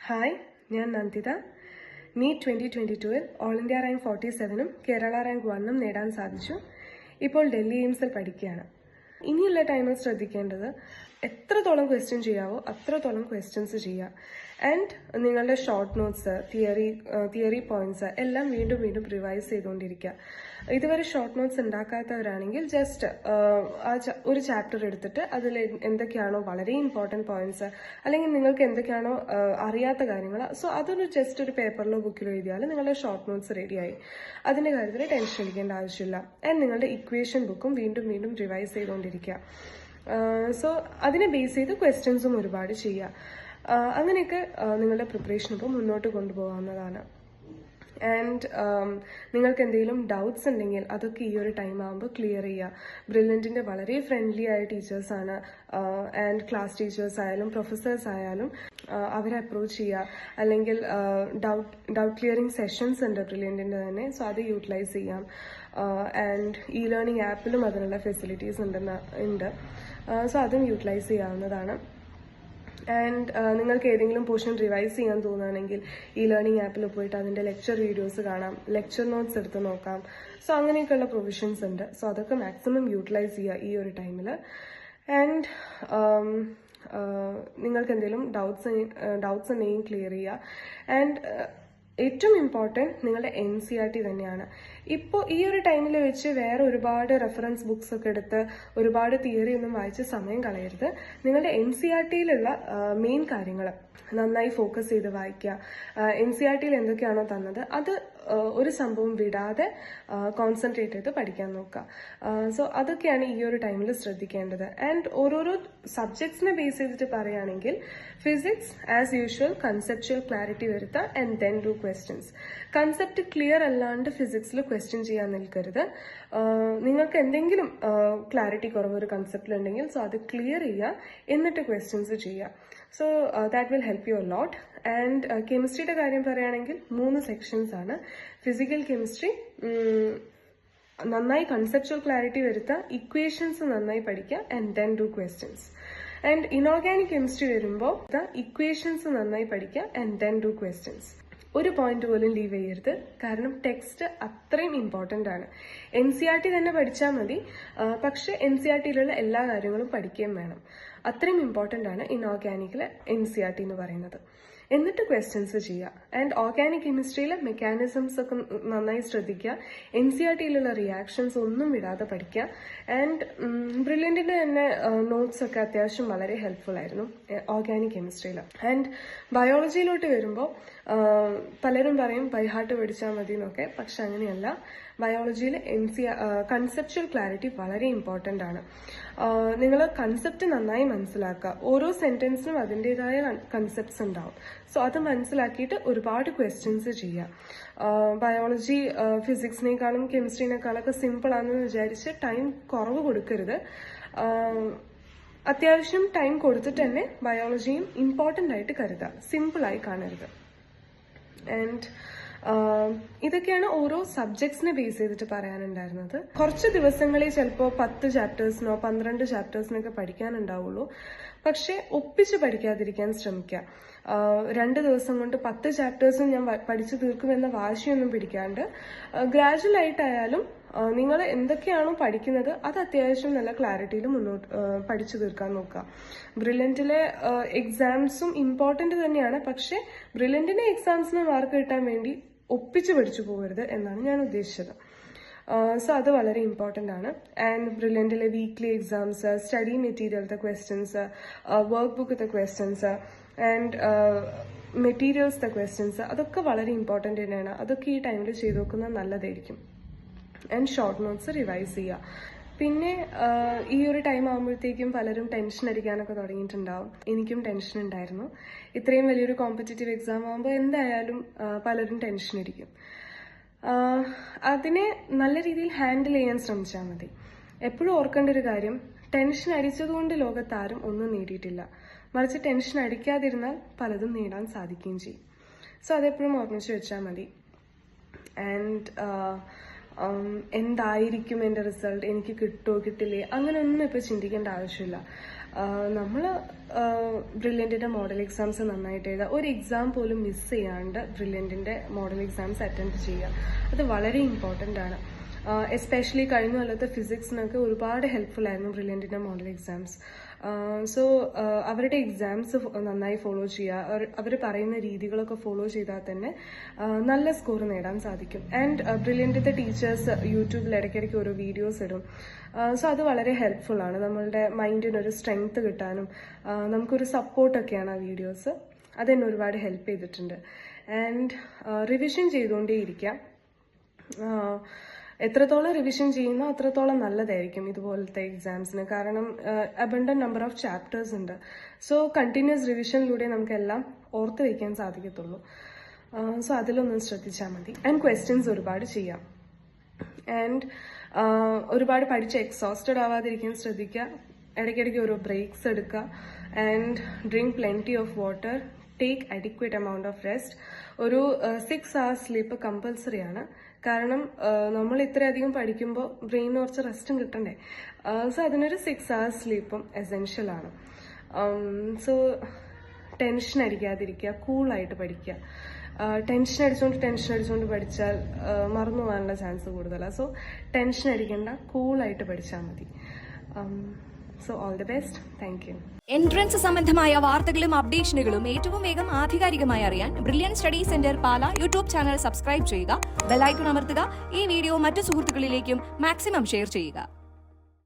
Hi, ഞാൻ Nanditha. NEET 2022-ൽ all India rank 47-ഉം കേരള റാങ്ക് 1-ഉം നേടാൻ സാധിച്ചു. ഇപ്പോൾ ഡൽഹി എയിംസിൽ പഠിക്കുകയാണ്. ഇനിയുള്ള ടൈമിൽ ശ്രദ്ധിക്കേണ്ടത് എത്രത്തോളം ക്വസ്റ്റ്യൻ ചെയ്യാവോ അത്രത്തോളം ക്വസ്റ്റ്യൻസ് ചെയ്യുക. ആൻഡ് നിങ്ങളുടെ ഷോർട്ട് നോട്ട്സ്, തിയറി പോയിന്റ്സ് എല്ലാം വീണ്ടും വീണ്ടും റിവൈസ് ചെയ്തുകൊണ്ടിരിക്കുക. ഇതുവരെ ഷോർട്ട് നോട്ട്സ് ഉണ്ടാക്കാത്തവരാണെങ്കിൽ ജസ്റ്റ് ഒരു ചാപ്റ്റർ എടുത്തിട്ട് അതിൽ എന്തൊക്കെയാണോ വളരെ ഇമ്പോർട്ടൻറ്റ് പോയിന്റ്സ് അല്ലെങ്കിൽ നിങ്ങൾക്ക് എന്തൊക്കെയാണോ അറിയാത്ത കാര്യങ്ങൾ, സോ അതൊരു ജസ്റ്റ് ഒരു പേപ്പറിലോ ബുക്കിലോ എഴുതിയാൽ നിങ്ങളുടെ ഷോർട്ട് നോട്ട്സ് റെഡിയായി. അതിൻ്റെ കാര്യത്തിൽ ടെൻഷൻ അടിക്കേണ്ട ആവശ്യമില്ല. ആൻഡ് നിങ്ങളുടെ ഇക്വേഷൻ ബുക്കും വീണ്ടും വീണ്ടും റിവൈസ് ചെയ്തുകൊണ്ടിരിക്കുക. സോ അതിനെ ബേസ് ചെയ്ത് ക്വസ്റ്റ്യൻസും ഒരുപാട് ചെയ്യുക. അങ്ങനെയൊക്കെ നിങ്ങളുടെ പ്രിപ്പറേഷൻ ഇപ്പോൾ മുന്നോട്ട് കൊണ്ടുപോകാവുന്നതാണ്. ആൻഡ് നിങ്ങൾക്ക് എന്തെങ്കിലും ഡൗട്ട്സ് ഉണ്ടെങ്കിൽ അതൊക്കെ ഈ ഒരു ടൈം ആകുമ്പോൾ ക്ലിയർ ചെയ്യുക. ബ്രില്യൻറ്റിൻ്റെ വളരെ ഫ്രണ്ട്ലി ആയ ടീച്ചേഴ്സാണ്. ആൻഡ് ക്ലാസ് ടീച്ചേഴ്സ് ആയാലും പ്രൊഫസേഴ്സ് ആയാലും അവരെ അപ്രോച്ച് ചെയ്യുക. അല്ലെങ്കിൽ ഡൗട്ട് ക്ലിയറിംഗ് സെഷൻസ് ഉണ്ട് ബ്രില്യൻറ്റിൻ്റെ തന്നെ, സോ അത് യൂട്ടിലൈസ് ചെയ്യാം. ആൻഡ് ഇ ലേണിംഗ് ആപ്പിലും അതിനുള്ള ഫെസിലിറ്റീസ് ഉണ്ട്. സോ അതും യൂട്ടിലൈസ് ചെയ്യാവുന്നതാണ്. ആൻഡ് നിങ്ങൾക്ക് ഏതെങ്കിലും പോർഷൻ റിവൈസ് ചെയ്യാൻ തോന്നുകയാണെങ്കിൽ ഇ ലേണിംഗ് ആപ്പിൽ പോയിട്ട് അതിൻ്റെ ലെക്ചർ വീഡിയോസ് കാണാം, ലെക്ചർ നോട്ട്സ് എടുത്ത് നോക്കാം. സോ അങ്ങനെയൊക്കെയുള്ള പ്രൊവിഷൻസ് ഉണ്ട്. സോ അതൊക്കെ മാക്സിമം യൂട്ടിലൈസ് ചെയ്യുക ഈ ഒരു ടൈമിൽ. ആൻഡ് നിങ്ങൾക്ക് എന്തെങ്കിലും ഡൗട്ട്സ് ഉണ്ടെങ്കിൽ ക്ലിയർ ചെയ്യുക. ആൻഡ് ഏറ്റവും ഇമ്പോർട്ടൻറ്റ് നിങ്ങളുടെ NCERT തന്നെയാണ്. ഇപ്പോൾ ഈ ഒരു ടൈമിൽ വെച്ച് വേറെ ഒരുപാട് റെഫറൻസ് ബുക്സ് ഒക്കെ എടുത്ത് ഒരുപാട് തിയറി ഒന്നും വായിച്ച് സമയം കളയരുത്. നിങ്ങളുടെ NCERTയിലുള്ള മെയിൻ കാര്യങ്ങൾ നന്നായി ഫോക്കസ് ചെയ്ത് വായിക്കുക. NCERTയിൽ എന്തൊക്കെയാണോ തന്നത് അത് ഒരു സംഭവം വിടാതെ കോൺസെൻട്രേറ്റ് ചെയ്ത് പഠിക്കാൻ നോക്കുക. സോ അതൊക്കെയാണ് ഈ ഒരു ടൈമിൽ ശ്രദ്ധിക്കേണ്ടത്. ആൻഡ് ഓരോരോ സബ്ജക്ട്സിനെ ബേസ് ചെയ്തിട്ട് പറയുകയാണെങ്കിൽ physics as usual conceptual clarity വരുത്തുക and then do questions. Concept clear അല്ലാണ്ട് ഫിസിക്സിൽ ക്വസ്റ്റ്യൻ ചെയ്യാൻ നിൽക്കരുത്. നിങ്ങൾക്ക് എന്തെങ്കിലും ക്ലാരിറ്റി കുറവ് ഒരു കൺസെപ്റ്റിലുണ്ടെങ്കിൽ സോ അത് ക്ലിയർ ചെയ്യുക, എന്നിട്ട് ക്വസ്റ്റ്യൻസ് ചെയ്യുക. So that will help you a lot. And കെമിസ്ട്രിയുടെ കാര്യം പറയുകയാണെങ്കിൽ 3 സെക്ഷൻസ് ആണ്. ഫിസിക്കൽ കെമിസ്ട്രി നന്നായി കൺസെപ്ച്വൽ ക്ലാരിറ്റി വരുത്തുക, ഇക്വേഷൻസ് നന്നായി പഠിക്കുക and then do questions. And inorganic chemistry വരുമ്പോൾ ഇക്വേഷൻസ് നന്നായി പഠിക്കുക ആൻഡ് ദെൻ ഡു ക്വസ്റ്റ്യൻസ്. ഒരു പോയിന്റ് പോലും ലീവ് ചെയ്യരുത്, കാരണം ടെക്സ്റ്റ് അത്രയും ഇമ്പോർട്ടൻ്റ് ആണ്. NCERT തന്നെ പഠിച്ചാൽ മതി, പക്ഷെ NCERTയിലുള്ള എല്ലാ കാര്യങ്ങളും പഠിക്കുകയും വേണം. അത്രയും ഇമ്പോർട്ടൻ്റ് ആണ് ഇനോർഗാനിക്കിലെ NCERT എന്ന് പറയുന്നത്. എന്നിട്ട് ക്വസ്റ്റ്യൻസ് ചെയ്യുക. ആൻഡ് ഓർഗാനിക് കെമിസ്ട്രിയിലെ മെക്കാനിസംസ് ഒക്കെ നന്നായി ശ്രദ്ധിക്കുക. NCERTയിലുള്ള റിയാക്ഷൻസ് ഒന്നും വിടാതെ പഠിക്കുക. ആൻഡ് ബ്രില്യൻറ്റിൻ്റെ തന്നെ നോട്ട്സ് ഒക്കെ അത്യാവശ്യം വളരെ ഹെൽപ്ഫുൾ ആയിരുന്നു ഓർഗാനിക് കെമിസ്ട്രിയിൽ. ആൻഡ് ബയോളജിയിലോട്ട് വരുമ്പോൾ പലരും പറയും ബൈഹാർട്ട് പഠിച്ചാൽ മതി എന്നൊക്കെ, പക്ഷെ അങ്ങനെയല്ല. ബയോളജിയിൽ കൺസെപ്ച്വൽ ക്ലാരിറ്റി വളരെ ഇമ്പോർട്ടൻ്റ് ആണ്. നിങ്ങൾ കൺസെപ്റ്റ് നന്നായി മനസ്സിലാക്കുക. ഓരോ സെൻറ്റൻസിനും അതിൻ്റെതായ കൺസെപ്റ്റ്സ് ഉണ്ടാവും. സോ അത് മനസ്സിലാക്കിയിട്ട് ഒരുപാട് ക്വസ്റ്റ്യൻസ് ചെയ്യുക. ബയോളജി ഫിസിക്സിനേക്കാളും കെമിസ്ട്രീനേക്കാളൊക്കെ സിമ്പിളാണെന്ന് വിചാരിച്ച് ടൈം കുറവ് കൊടുക്കരുത്. അത്യാവശ്യം ടൈം കൊടുത്തിട്ട് തന്നെ ബയോളജിയും ഇമ്പോർട്ടൻ്റ് ആയിട്ട് കരുതുക, സിമ്പിളായി കാണരുത്. ആൻഡ് ഇതൊക്കെയാണ് ഓരോ സബ്ജക്ട്സിനെ ബേസ് ചെയ്തിട്ട് പറയാനുണ്ടായിരുന്നത്. കുറച്ച് ദിവസങ്ങളിൽ ചിലപ്പോൾ 10 ചാപ്റ്റേഴ്സിനോ 12 ചാപ്റ്റേഴ്സിനൊക്കെ പഠിക്കാനുണ്ടാവുള്ളൂ. പക്ഷെ ഒപ്പിച്ച് പഠിക്കാതിരിക്കാൻ ശ്രമിക്കുക. 2 ദിവസം കൊണ്ട് 10 ചാപ്റ്റേഴ്സും ഞാൻ പഠിച്ചു തീർക്കുമെന്ന വാശിയൊന്നും പിടിക്കാണ്ട് ഗ്രാജുവൽ ആയിട്ടായാലും നിങ്ങൾ എന്തൊക്കെയാണോ പഠിക്കുന്നത് അത് അത്യാവശ്യം നല്ല ക്ലാരിറ്റിയിൽ മുന്നോട്ട് പഠിച്ചു തീർക്കാൻ നോക്കുക. ബ്രില്യൻറ്റിലെ എക്സാംസും ഇമ്പോർട്ടൻ്റ് തന്നെയാണ്, പക്ഷേ ബ്രില്യൻറ്റിൻ്റെ എക്സാംസിന് മാർക്ക് കിട്ടാൻ വേണ്ടി ഒപ്പിച്ച് പഠിച്ചു പോകരുത് എന്നാണ് ഞാൻ ഉദ്ദേശിച്ചത്. സോ അത് വളരെ ഇമ്പോർട്ടൻ്റ് ആണ്. ആൻഡ് ബ്രില്യൻറ്റിലെ വീക്ക്ലി എക്സാംസ്, സ്റ്റഡി മെറ്റീരിയലത്തെ ക്വസ്റ്റ്യൻസ്, വർക്ക് ബുക്കത്തെ ക്വസ്റ്റ്യൻസ് ആൻഡ് മെറ്റീരിയൽസത്തെ ക്വസ്റ്റ്യൻസ് അതൊക്കെ വളരെ ഇമ്പോർട്ടൻ്റ് തന്നെയാണ്. അതൊക്കെ ഈ ടൈമിൽ ചെയ്ത് നോക്കുന്നത് നല്ലതായിരിക്കും. ആൻഡ് ഷോർട്ട് നോട്ട്സ് റിവൈസ് ചെയ്യുക. പിന്നെ ഈ ഒരു ടൈം ആകുമ്പോഴത്തേക്കും പലരും ടെൻഷൻ അടിക്കാനൊക്കെ തുടങ്ങിയിട്ടുണ്ടാവും. എനിക്കും ടെൻഷൻ ഉണ്ടായിരുന്നു. ഇത്രയും വലിയൊരു കോമ്പറ്റേറ്റീവ് എക്സാം ആകുമ്പോൾ എന്തായാലും പലരും ടെൻഷൻ അടിക്കും. അതിനെ നല്ല രീതിയിൽ ഹാൻഡിൽ ചെയ്യാൻ ശ്രമിച്ചാൽ മതി. എപ്പോഴും ഓർക്കേണ്ട ഒരു കാര്യം, ടെൻഷൻ അടിച്ചതുകൊണ്ട് ലോകത്താരും ഒന്നും നേടിയിട്ടില്ല. മറിച്ച് ടെൻഷൻ അടിക്കാതിരുന്നാൽ പലതും നേടാൻ സാധിക്കുകയും ചെയ്യും. സോ അതെപ്പോഴും ഓർമ്മിച്ച് വെച്ചാൽ മതി. ആൻഡ് എന്തായിരിക്കും എൻ്റെ റിസൾട്ട്, എനിക്ക് കിട്ടുമോ കിട്ടില്ലേ, അങ്ങനെയൊന്നും ഇപ്പോൾ ചിന്തിക്കേണ്ട ആവശ്യമില്ല. നമ്മൾ ബ്രില്യൻറ്റിൻ്റെ മോഡൽ എക്സാംസ് നന്നായിട്ട് എഴുതുക, ഒരു എക്സാം പോലും മിസ് ചെയ്യാണ്ട് ബ്രില്യൻറ്റിൻ്റെ മോഡൽ എക്സാംസ് അറ്റൻഡ് ചെയ്യുക. അത് വളരെ ഇമ്പോർട്ടൻ്റ് ആണ്. എസ്പെഷ്യലി കഴിഞ്ഞ കൊല്ലത്തെ ഫിസിക്സിനൊക്കെ ഒരുപാട് ഹെൽപ്ഫുൾ ആയിരുന്നു ബ്രില്യൻറ്റിൻ്റെ മോഡൽ എക്സാംസ്. സോ അവരുടെ എക്സാംസ് നന്നായി ഫോളോ ചെയ്യുക, അവർ പറയുന്ന രീതികളൊക്കെ ഫോളോ ചെയ്താൽ തന്നെ നല്ല സ്കോർ നേടാൻ സാധിക്കും. ആൻഡ് ബ്രില്യൻറ്റിൻ്റെ ടീച്ചേഴ്സ് യൂട്യൂബിൽ ഇടയ്ക്കിടയ്ക്ക് ഓരോ വീഡിയോസ് ഇടും. സോ അത് വളരെ ഹെൽപ്ഫുൾ ആണ്, നമ്മളുടെ മൈൻഡിനൊരു സ്ട്രെങ്ത് കിട്ടാനും നമുക്കൊരു സപ്പോർട്ടൊക്കെയാണ് ആ വീഡിയോസ്. അതെന്നെ ഒരുപാട് ഹെൽപ്പ് ചെയ്തിട്ടുണ്ട്. ആൻഡ് റിവിഷൻ ചെയ്തുകൊണ്ടേയിരിക്കാം. എത്രത്തോളം റിവിഷൻ ചെയ്യുന്നോ അത്രത്തോളം നല്ലതായിരിക്കും ഇതുപോലത്തെ എക്സാംസിന്. കാരണം അബണ്ടന്റ് നമ്പർ ഓഫ് ചാപ്റ്റേഴ്സ് ഉണ്ട്. സോ കണ്ടിന്യൂസ് റിവിഷനിലൂടെ നമുക്കെല്ലാം ഓർത്ത് വയ്ക്കാൻ സാധിക്കത്തുള്ളൂ. സോ അതിലൊന്നും ശ്രദ്ധിച്ചാൽ മതി. ആൻഡ് ക്വസ്റ്റ്യൻസ് ഒരുപാട് ചെയ്യാം. ആൻഡ് ഒരുപാട് പഠിച്ച് എക്സോസ്റ്റഡ് ആവാതിരിക്കാൻ ശ്രദ്ധിക്കുക. ഇടയ്ക്കിടയ്ക്ക് ഓരോ ബ്രേക്സ് എടുക്കുക. And drink plenty of water, take adequate amount of rest. ഒരു 6 hours സ്ലീപ്പ് കമ്പൽസറി ആണ്. കാരണം നമ്മൾ ഇത്രയധികം പഠിക്കുമ്പോൾ ബ്രെയിനിന് കുറച്ച് റെസ്റ്റും കിട്ടണ്ടേ. സോ അതിനൊരു 6 hours സ്ലീപ്പും എസെൻഷ്യൽ ആണ്. സോ ടെൻഷൻ അടിക്കാതിരിക്കുക, കൂളായിട്ട് പഠിക്കുക. ടെൻഷൻ അടിച്ചുകൊണ്ട് പഠിച്ചാൽ മറന്നു പോകാനുള്ള ചാൻസ് കൂടുതലാണ്. സോ ടെൻഷൻ അടിക്കേണ്ട, കൂളായിട്ട് പഠിച്ചാൽ മതി. So all the best. Thank you. Entrance സംബന്ധമായ വാർത്തകളും അപ്ഡേഷനുകളും ഏറ്റവും വേഗം ആധികാരികമായി അറിയാൻ ബ്രില്യൻ സ്റ്റഡി സെന്റർ പാല യൂട്യൂബ് ചാനൽ സബ്സ്ക്രൈബ് ചെയ്യുക, ബെൽ ഐക്കൺ അമർത്തുക, ഈ വീഡിയോ മറ്റു സുഹൃത്തുക്കളിലേക്കും മാക്സിമം ഷെയർ ചെയ്യുക.